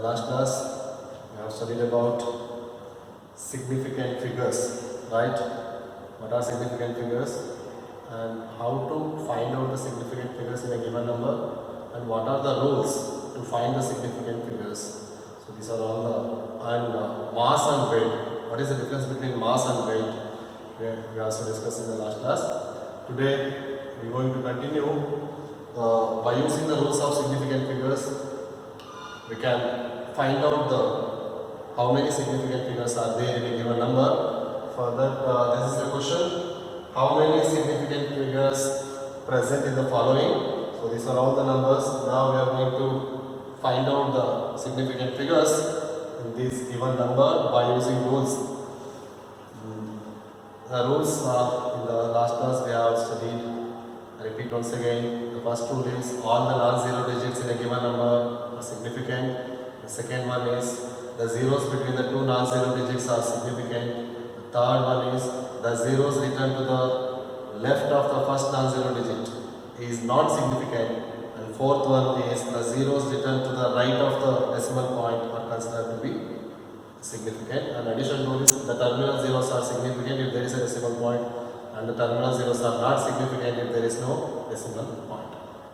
the last class, we have studied about significant figures, right? What are significant figures and how to find out the significant figures in a given number, and what are the rules to find the significant figures. So these are all mass and weight. What is the difference between mass and weight? We also discussed in the last class. Today we are going to continue by using the rules of significant figures. We can find out how many significant figures are there in a given number. For that, this is the question: how many significant figures present in the following? So these are all the numbers. Now we are going to find out the significant figures in this given number by using rules. The rules in the last class we have studied. I repeat once again. The first rule is all the non-zero digits in a given number are significant. The second one is the zeros between the two non-zero digits are significant. The third one is the zeros written to the left of the first non-zero digit is not significant. And fourth one is the zeros written to the right of the decimal point are considered to be significant. And additional rule is the terminal zeros are significant if there is a decimal point, and the terminal zeros are not significant if there is no decimal point.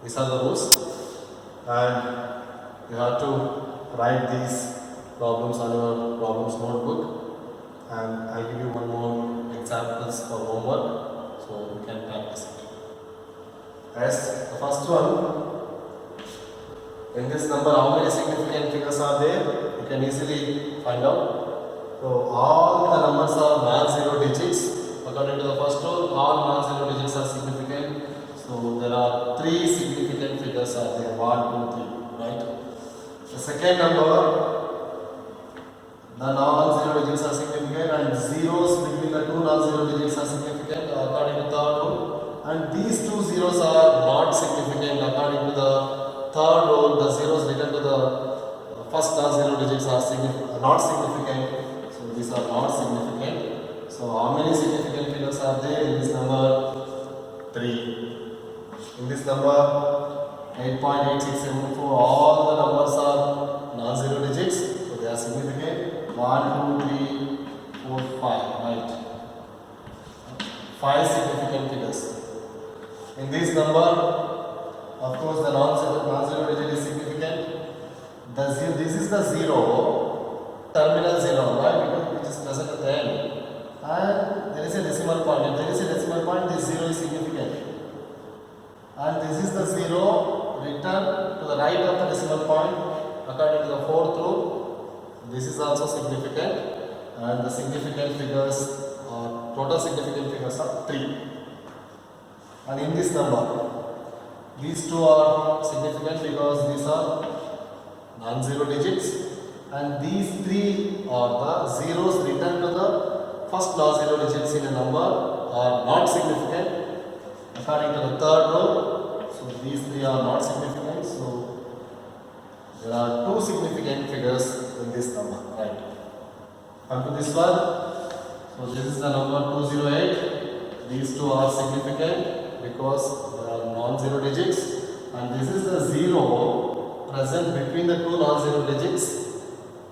These are the rules, and you have to write these problems on your problems notebook, and I'll give you one more examples for homework so you can practice it. As the first one, in this number, how many significant figures are there? You can easily find out. So all the numbers are non-zero digits. According to the first rule, all non-zero digits are significant. So there are three significant figures are there. 1, 2, 3. Right? The second number, the non-zero digits are significant, and zeros between the two non-zero digits are significant according to third rule. And these two zeros are not significant according to the third rule. The zeros written to the first non-zero digits are not significant. So these are not significant. So how many significant figures are there in this number? 3. In this number 8.8674, all the numbers are non-zero digits. So they are significant. 1, 2, 3, 4, 5. Right. 5 significant figures. In this number, of course, the non-zero digit is significant. This is the zero, terminal zero, right? Because which is present at the end. And there is a decimal point. If there is a decimal point, this zero is significant. And this is the zero written to the right of the decimal point according to the fourth rule. This is also significant. And the significant figures, total significant figures are 3. And in this number, these two are significant because these are non-zero digits, and these 3 are the zeros written to the first non-zero digits in a number are not significant according to the third rule. So these 3 are not significant. So there are 2 significant figures in this number. Right. Come to this one. So this is the number 208. These 2 are significant because they are non-zero digits, and this is the zero present between the two non-zero digits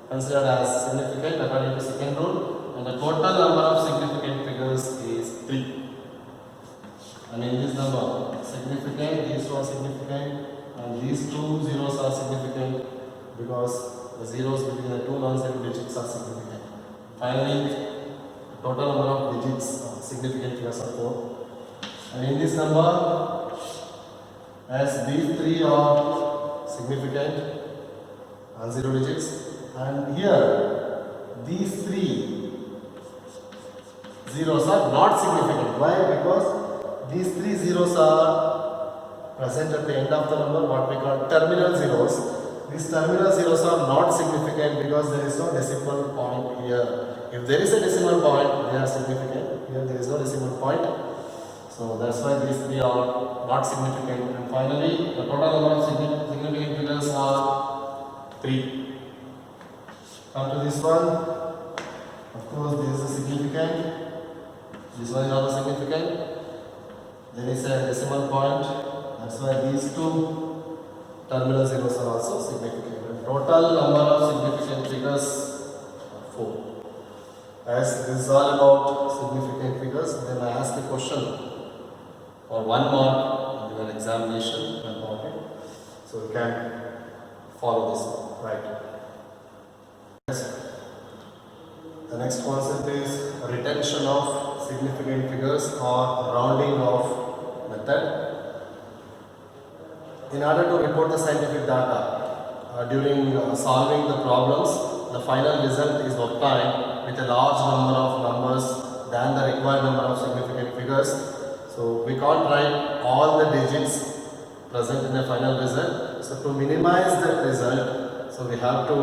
considered as significant according to second rule, and the total number of significant figures is 3. And in this number, significant, these 2 are significant, and these 2 zeros are significant because the zeros between the two non-zero digits are significant. Finally, the total number of digits significant figures are 4. And in this number, as these 3 are significant, non-zero digits, and here these 3 zeros are not significant. Why? Because these 3 zeros are present at the end of the number, what we call terminal zeros. These terminal zeros are not significant because there is no decimal point here. If there is a decimal point, they are significant. Here there is no decimal point. So that's why these 3 are not significant. And finally, the total number of significant figures are 3. Come to this one. Of course, this is significant. This one is also significant. There is a decimal point. That's why these 2 terminal zeros are also significant. And total number of significant figures are 4. As this is all about significant figures, then I ask a question for 1 mark in your examination about it. So you can follow this one, right? Yes. The next concept is retention of significant figures or rounding off method. In order to report the scientific data during solving the problems, the final result is obtained with a large number of numbers than the required number of significant figures. So we can't write all the digits present in a final result. So to minimize that result, so we have to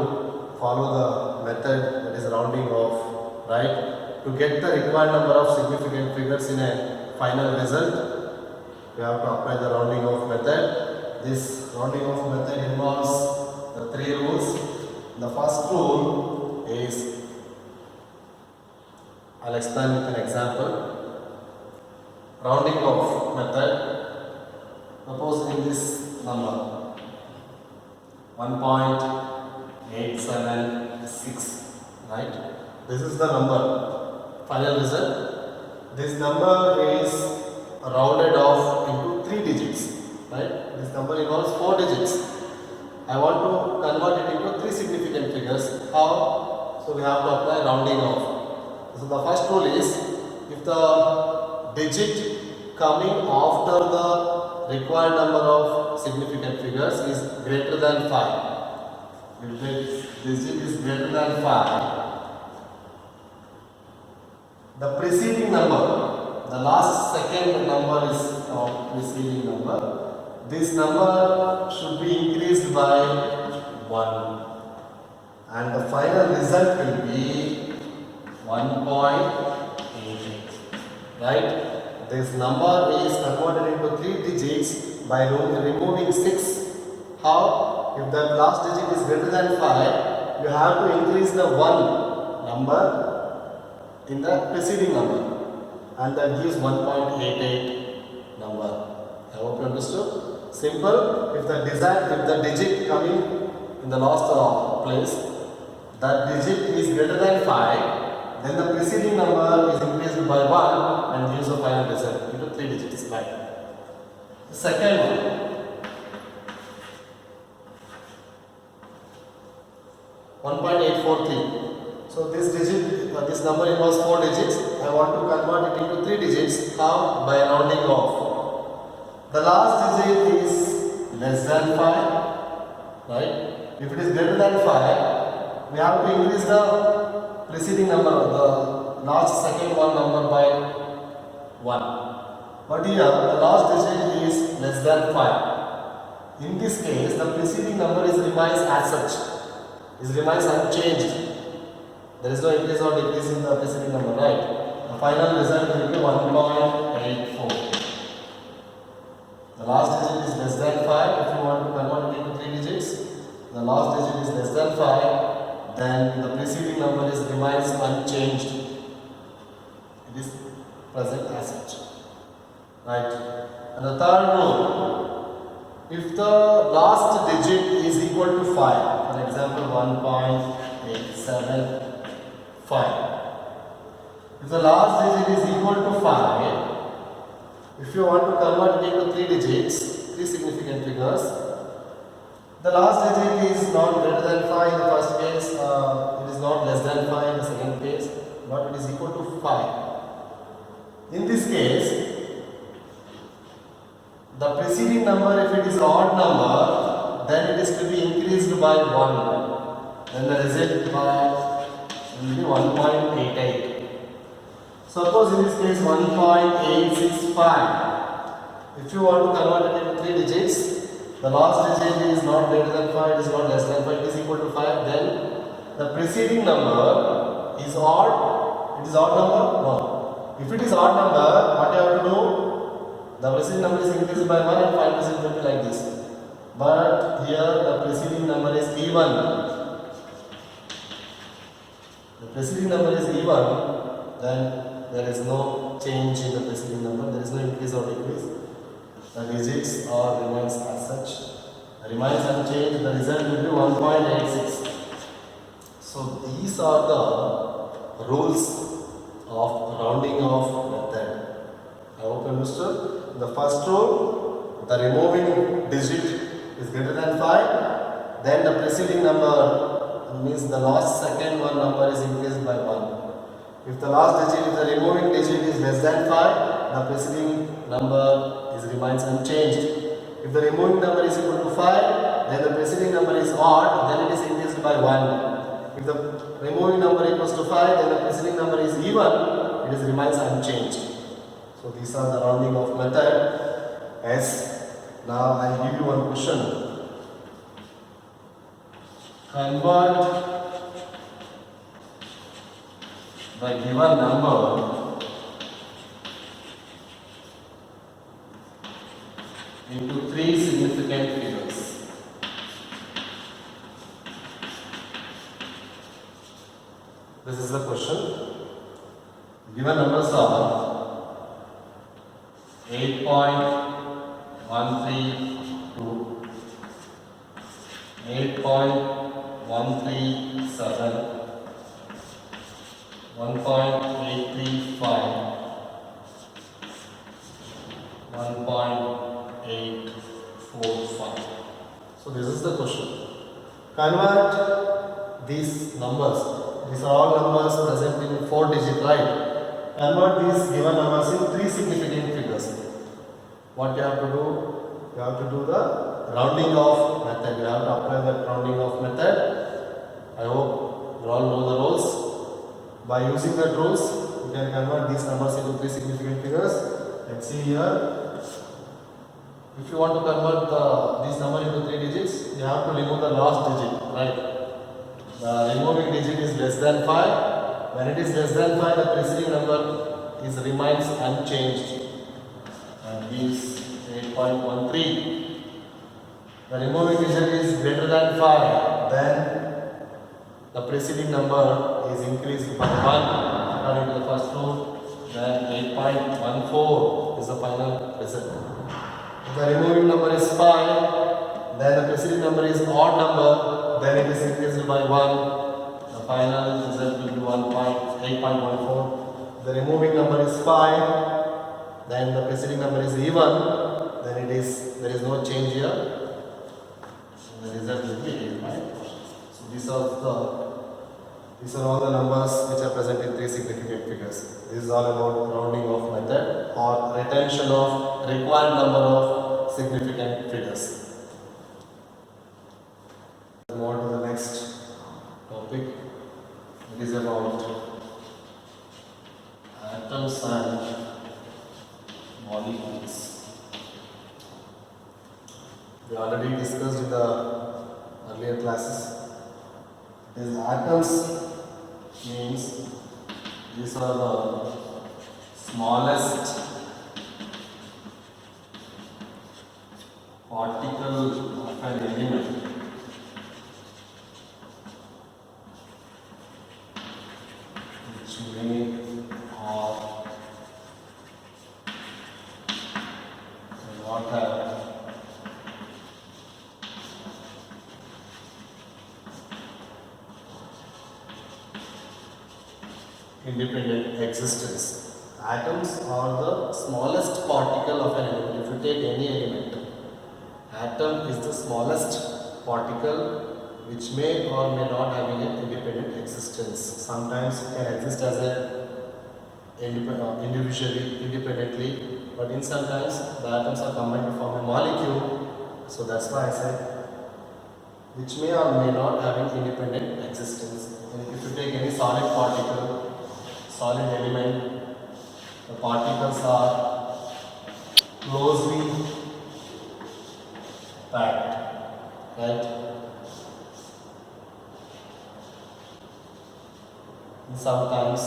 follow the method that is rounding off, right? To get the required number of significant figures in a final result, we have to apply the rounding off method. This rounding off method involves the 3 rules. The first rule is, I'll explain with an example. Rounding off method. Suppose in this number 1.876, right? This is the number. Final result. This number is rounded off into 3 digits, right? This number involves 4 digits. I want to convert it into 3 significant figures. How? So we have to apply rounding off. So the first rule is, if the digit coming after the required number of significant figures is greater than 5. If the digit is greater than 5, the preceding number, the last second number is preceding number. This number should be increased by 1. And the final result will be 1.88. Right? This number is converted into 3 digits by removing 6. How? If the last digit is greater than 5, you have to increase the 1 number in the preceding number, and that gives 1.88 number. I hope you understood. Simple. If the digit coming in the last place, that digit is greater than 5, then the preceding number is increased by 1 and gives a final result into 3 digits. Right. The second one, 1.843. So this digit, this number involves 4 digits. I want to convert it into 3 digits. How? By rounding off. The last digit is less than 5. Right? If it is greater than 5, we have to increase the preceding number, the last second one number by 1. But here the last digit is less than 5. In this case, the preceding number remains as such. It remains unchanged. There is no increase or decrease in the preceding number, right? The final result will be 1.84. The last digit is less than 5. If you want to convert it into 3 digits, the last digit is less than 5. Then the preceding number remains unchanged. It is present as such. Right? And the third rule, if the last digit is equal to 5, for example 1.875, if the last digit is equal to 5, if you want to convert it into 3 digits, 3 significant figures, the last digit is not greater than 5 in the first case, it is not less than 5 in the second case, but it is equal to 5. In this case, the preceding number, if it is odd number, then it is to be increased by 1. Then the result will be 1.88. Suppose in this case 1.865. If you want to convert it into 3 digits, the last digit is not greater than 5, it is not less than 5, it is equal to 5, then the preceding number is odd. It is odd number? No. If it is odd number, what you have to do? The preceding number is increased by 1 and final result will be like this. But here the preceding number is even. The preceding number is even, then there is no change in the preceding number, there is no increase or decrease. The digits are remains as such. remains unchanged, the result will be 1.86. So these are the rules of rounding off method. I hope you understood. The first rule, the removing digit is greater than 5, then the preceding number means the last second one number is increased by 1. If the last digit, if the removing digit is less than 5, the preceding number remains unchanged. If the removing number is equal to 5, then the preceding number is odd, then it is increased by 1. If the removing number equals to 5, then the preceding number is even, it remains unchanged. So these are the rounding off method. Yes. Now I will give you one question. Convert the given number into 3 significant figures. This is the question. Given numbers are 8.132, 8.137, 1.835, 1.845. So this is the question. Convert these numbers. These are all numbers present in 4 digit, right? Convert these given numbers in 3 significant figures. What you have to do? You have to do the rounding off method. You have to apply the rounding off method. I hope you all know the rules. By using the rules, you can convert these numbers into 3 significant figures. Let's see here. If you want to convert these numbers into 3 digits, you have to remove the last digit, right? The removing digit is less than 5. When it is less than 5, the preceding number remains unchanged and gives 8.13. The removing digit is greater than 5, then the preceding number is increased by 1 according to the first rule. Then 8.14 is the final result. If the removing number is 5, then the preceding number is odd number, then it is increased by 1. The final result will be 8.14. The removing number is 5, then the preceding number is even, then there is no change here. The result will be 8, right? So these are all the numbers which are present in 3 significant figures. This is all about rounding off method or retention of required number of significant figures. Move on to the next topic. It is about atoms and molecules. We already discussed in the earlier classes. These atoms means these are the smallest particle of an element. Which may or not have independent existence. Atoms are the smallest particle of an element. If you take any element, atom is the smallest particle which may or may not have an independent existence. Sometimes it can exist as a independently, but in sometimes the atoms are combined to form a molecule. So that's why I said which may or may not have an independent existence. And if you take any solid particle, solid element, the particles are closely packed, right? And sometimes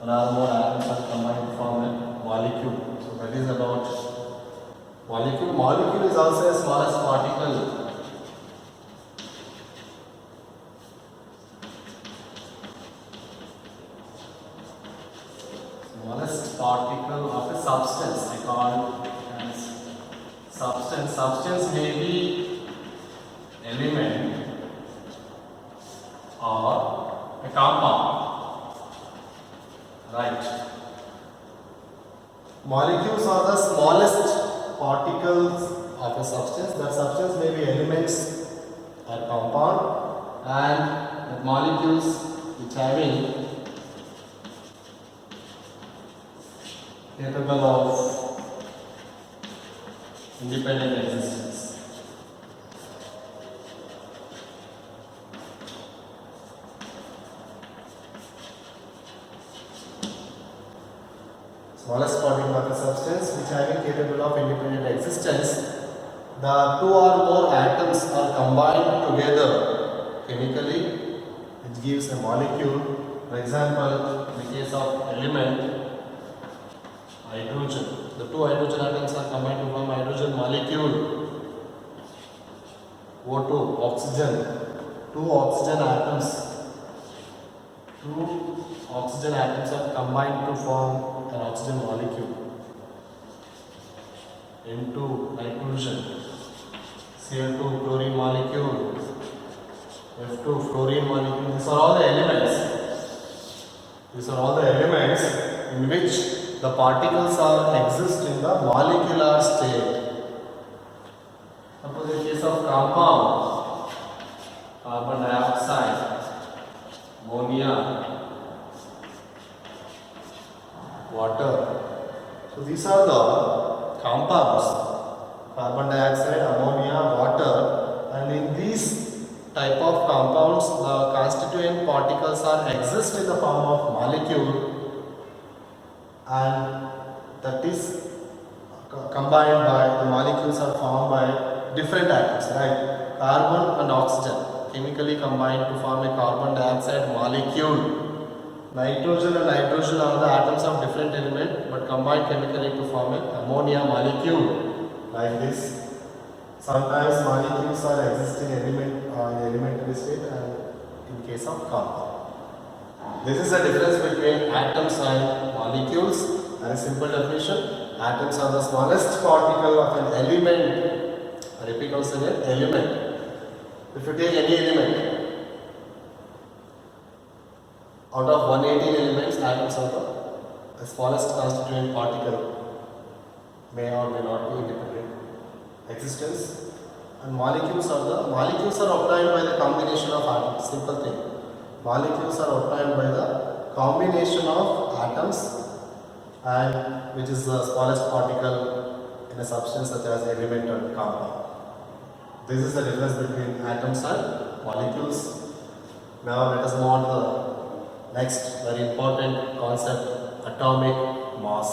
one or more atoms are combined to form a molecule. So that is about molecule. Molecule is also a smallest particle. Smallest particle of a substance, I call it as substance. Substance may be element or a compound. Right. Molecules are the smallest particles of a substance. That substance may be elements or compound, and the molecules which having capable of independent existence. Smallest particle of a substance which having capable of independent existence. The two or more atoms are combined together chemically, which gives a molecule. For example, in the case of element hydrogen, the two hydrogen atoms are combined to form hydrogen molecule. O2, oxygen, two oxygen atoms are combined to form an oxygen molecule. N2, nitrogen, Cl2, chlorine molecule, F2, fluorine molecule. These are all the elements in which the particles exist in the molecular state. Suppose in case of compound, carbon dioxide, ammonia, water. So these are the compounds: carbon dioxide, ammonia, water. And in these type of compounds, the constituent particles exist in the form of molecule, and that is combined by the molecules are formed by different atoms, right? Carbon and oxygen chemically combined to form a carbon dioxide molecule. Nitrogen and hydrogen are the atoms of different element but combined chemically to form an ammonia molecule, like this. Sometimes molecules are existing in elementary state, and in case of compound. This is the difference between atoms and molecules. And a simple definition: atoms are the smallest particle of an element. I repeat once again, element. If you take any element, out of 118 elements, atoms are the smallest constituent particle, may or may not be independent existence. And molecules are obtained by the combination of atoms. Simple thing. Molecules are obtained by the combination of atoms, and which is the smallest particle in a substance such as element or compound. This is the difference between atoms and molecules. Now let us move on to the next very important concept: atomic mass.